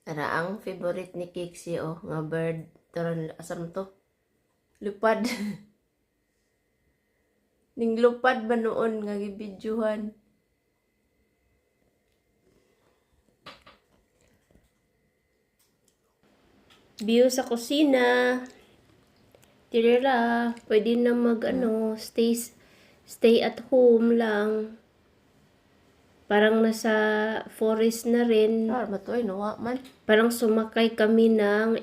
Ara ang favorite ni Kixie nga bird taron asam to. Lupad. Ning lupad ba noon nga gibidyohan. View sa kusina. Tirira, pwede na stay at home lang. Parang nasa forest na rin. Matoy, nawa man. Parang sumakay kami ng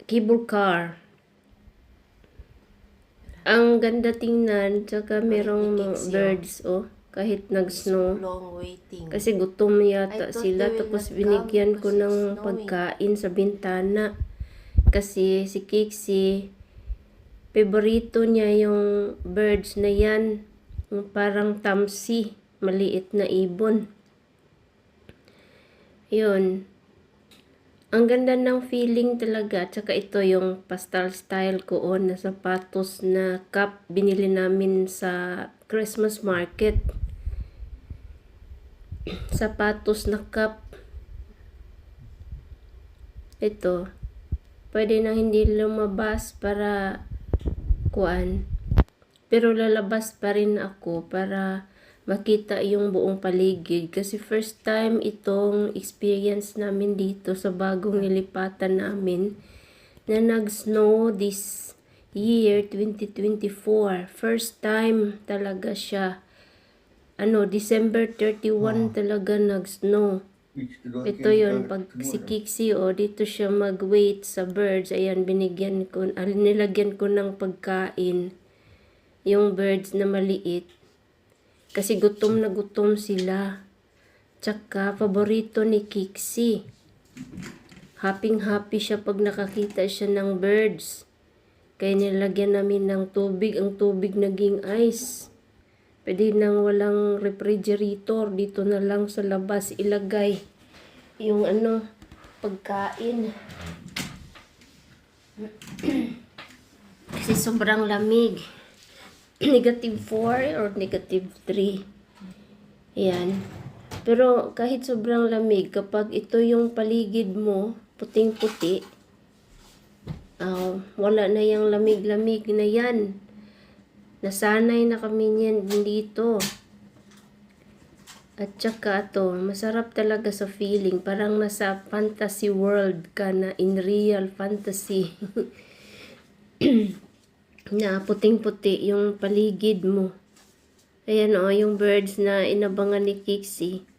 cable car. Ang ganda tingnan, tsaka merong birds, kahit nag-snow. Long waiting. Kasi gutom yata sila, tapos binigyan ko ng pagkain sa bintana. Kasi si Kixie, paborito niya yung birds na yan. Yung parang tamsi, maliit na ibon. Yun. Ang ganda ng feeling talaga. Tsaka ito yung pastel style ko na sapatos na cup. Binili namin sa Christmas market. Sapatos na cup. Ito. Pwede nang hindi lumabas para pero lalabas pa rin ako para makita yung buong paligid. Kasi first time itong experience namin dito sa bagong nilipatan namin na nag-snow this year 2024. First time talaga siya. December 31 talaga nag-snow. Ito yun, pag si Kixie, dito siya mag-wait sa birds. Ayan, nilagyan ko ng pagkain yung birds na maliit. Kasi gutom na gutom sila. Tsaka, paborito ni Kixie. Happy siya pag nakakita siya ng birds. Kaya nilagyan namin ng tubig. Ang tubig naging ice. Pwede nang walang refrigerator. Dito na lang sa labas ilagay yung pagkain. Kasi sobrang lamig. -4 or -3. Yan. Pero kahit sobrang lamig, kapag ito yung paligid mo, puting-puti, wala na yung lamig-lamig na yan. Nasanay na kami niyan dito. At saka masarap talaga sa feeling. Parang nasa fantasy world ka na, in real fantasy. Na puting-puti yung paligid mo. Ayan yung birds na inabangan ni Kixie.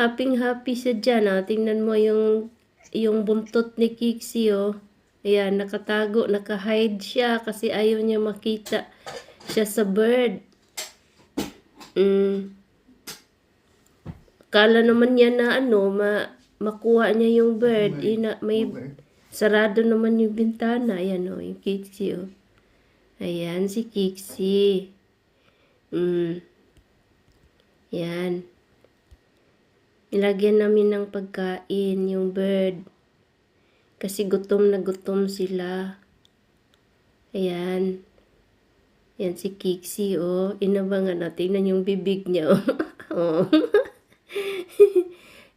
Happy siya dyan. Tingnan mo yung buntot ni Kixie. Ayan, nakatago, naka-hide siya kasi ayaw niya makita siya sa bird. Kala naman niya na makuha niya yung bird. May sarado naman yung bintana. Ayan yung Kixie Ayan si Kixie. Yan. Ilagyan namin ng pagkain yung bird. Kasi gutom na gutom sila. Ayan. Yan si Kixie inabangan natin na yung bibig niya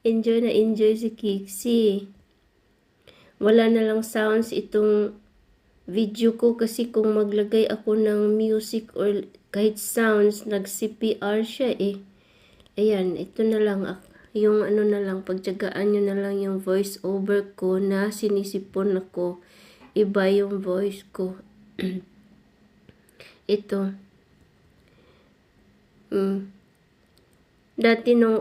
Enjoy na enjoy si Kixie. Wala na lang sounds itong video ko kasi kung maglagay ako ng music or kahit sounds, nag-CPR siya Ayan, ito na lang yung na lang, pagtyagaan nyo na lang yung voice over ko na sinisipon ako. Iba yung voice ko. Ito. Dati nung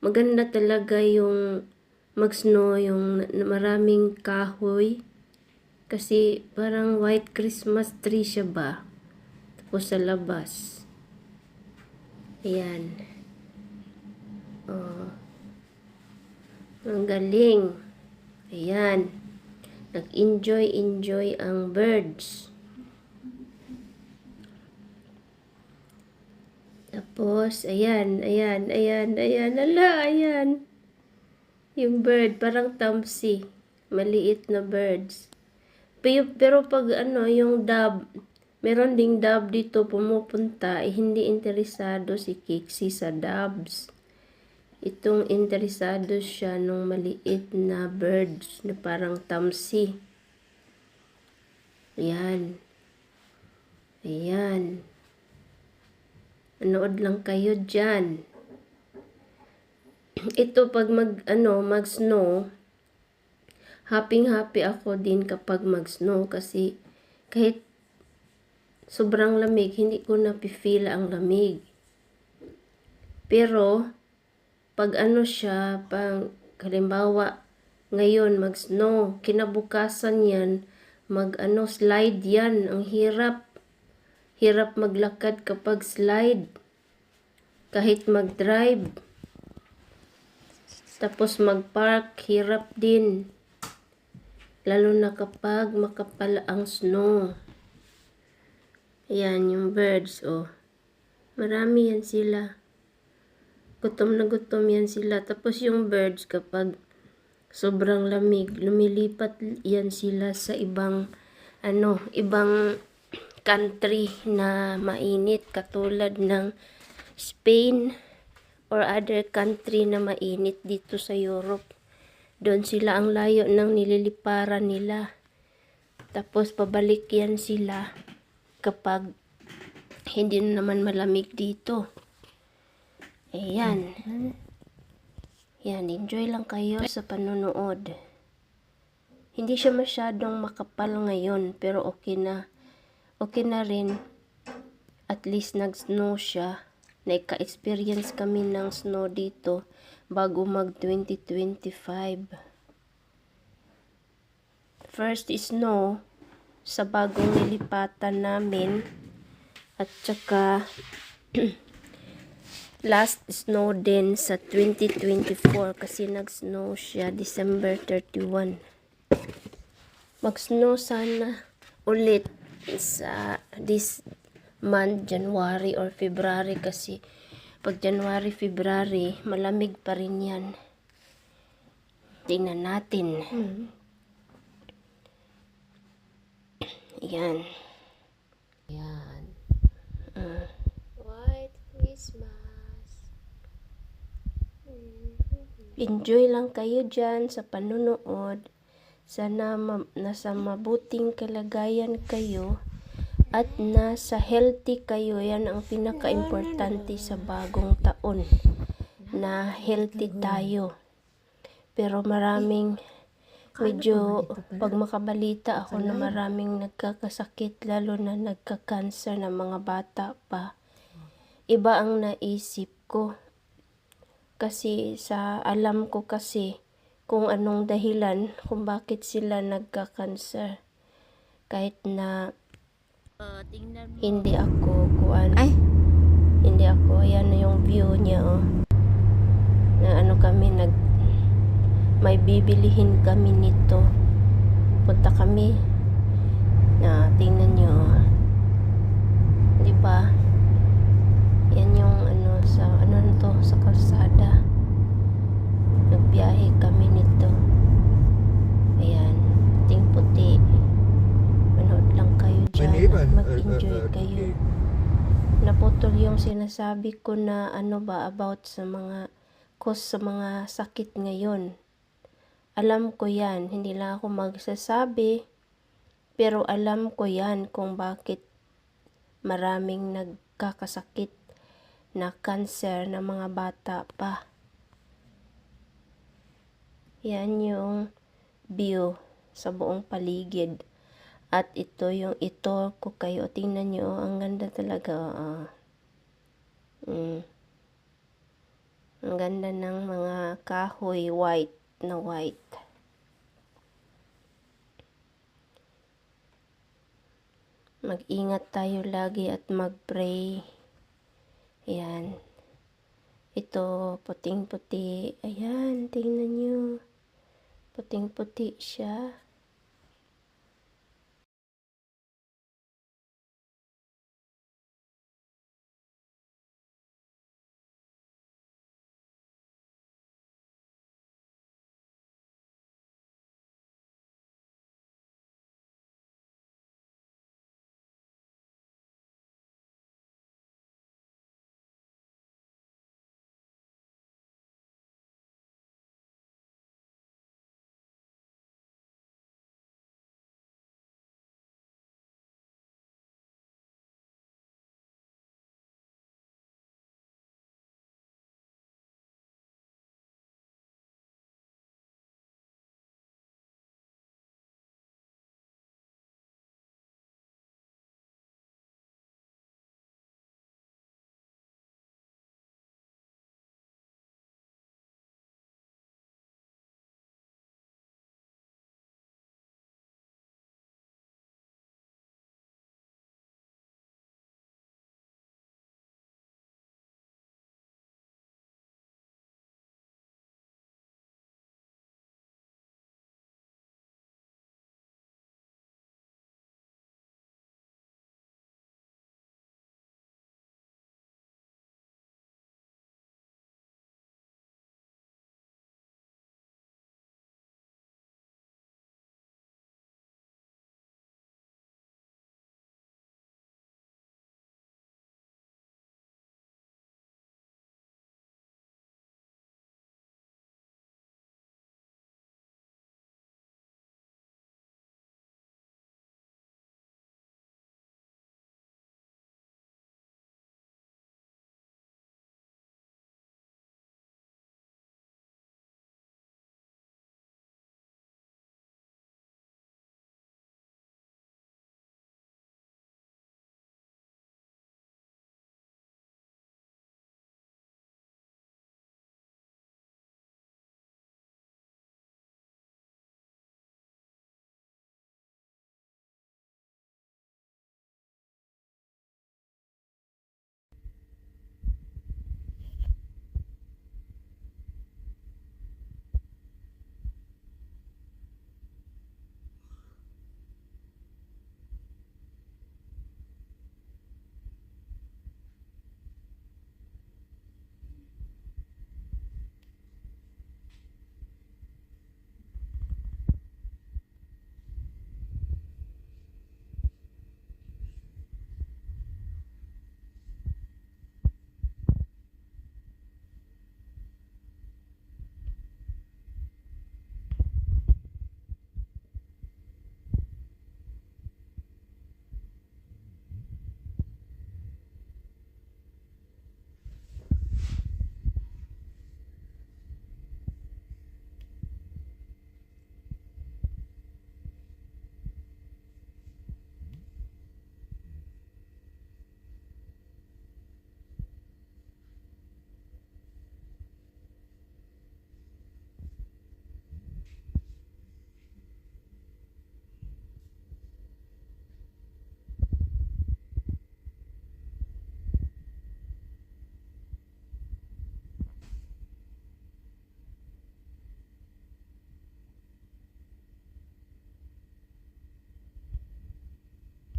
maganda talaga yung mag-snow, yung maraming kahoy. Kasi parang white Christmas tree siya ba? Tapos sa labas. Ayan. Ang galing. Ayan. Nag-enjoy ang birds. Tapos, ayan. Yung bird, parang tamsi. Maliit na birds. Pero pag yung dove, Meron ding dove dito pumupunta, hindi interesado si Kiksi sa doves. Itong interesado siya nung maliit na birds na parang tamsi. Ayan. Ayan. Manood lang kayo dyan. Ito pag mag-snow, happy ako din kapag mag-snow kasi kahit sobrang lamig, hindi ko napifeel ang lamig. Pero, pag siya, halimbawa, ngayon mag-snow, kinabukasan yan, slide yan, ang hirap. Hirap maglakad kapag slide. Kahit mag-drive. Tapos mag-park, hirap din. Lalo na kapag makapal ang snow. Ayan, yung birds, oh. Marami yan sila. Gutom na gutom yan sila. Tapos yung birds, kapag sobrang lamig, lumilipat yan sila sa ibang country na mainit. Katulad ng Spain or other country na mainit dito sa Europe. Doon sila ang layo ng nililiparan nila. Tapos pabalik yan sila kapag hindi na naman malamig dito. Ayan. Yan, enjoy lang kayo sa panonood. Hindi siya masyadong makapal ngayon, pero okay na. Okay na rin. At least nag-snow siya. Naika-experience kami ng snow dito bago mag 2025. First snow sa bagong nilipatan namin. At saka last snow din sa 2024 kasi nag-snow siya December 31. Mag-snow sana ulit sa this month, January or February kasi pag January, February, malamig pa rin yan. Tingnan natin. Yan. Yan. White Christmas. Enjoy lang kayo dyan sa panunood. Sana nasa mabuting kalagayan kayo at nasa healthy kayo. Yan ang pinaka-importante sa bagong taon. Na healthy tayo. Pero medyo pag makabalita ako na maraming nagkakasakit, lalo na nagka-cancer na mga bata pa. Iba ang naisip ko. Kasi alam ko kasi kung anong dahilan kung bakit sila nagka-cancer. Kahit na hindi ako ayan na yung view niya, oh. Na may bibilihin kami nito. Punta kami. Na tingnan niyo, oh. Di ba? Yan yung sa kalsada. Nagbiyahe kami nito. Ayan, puting-puti. Manood lang kayo dyan at mag-enjoy kayo. Naputol yung sinasabi ko na about sa mga cause sa mga sakit ngayon. Alam ko yan, hindi lang ako magsasabi, pero alam ko yan kung bakit maraming nagkakasakit na cancer na mga bata pa. Yan yung view sa buong paligid. At ito ko kayo. Tingnan nyo, ang ganda talaga. Ang ganda ng mga kahoy, white na white. Mag-ingat tayo lagi at mag-pray. Ayan. Ito, puting-puti. Ayan, tingnan nyo. Puting-puti siya.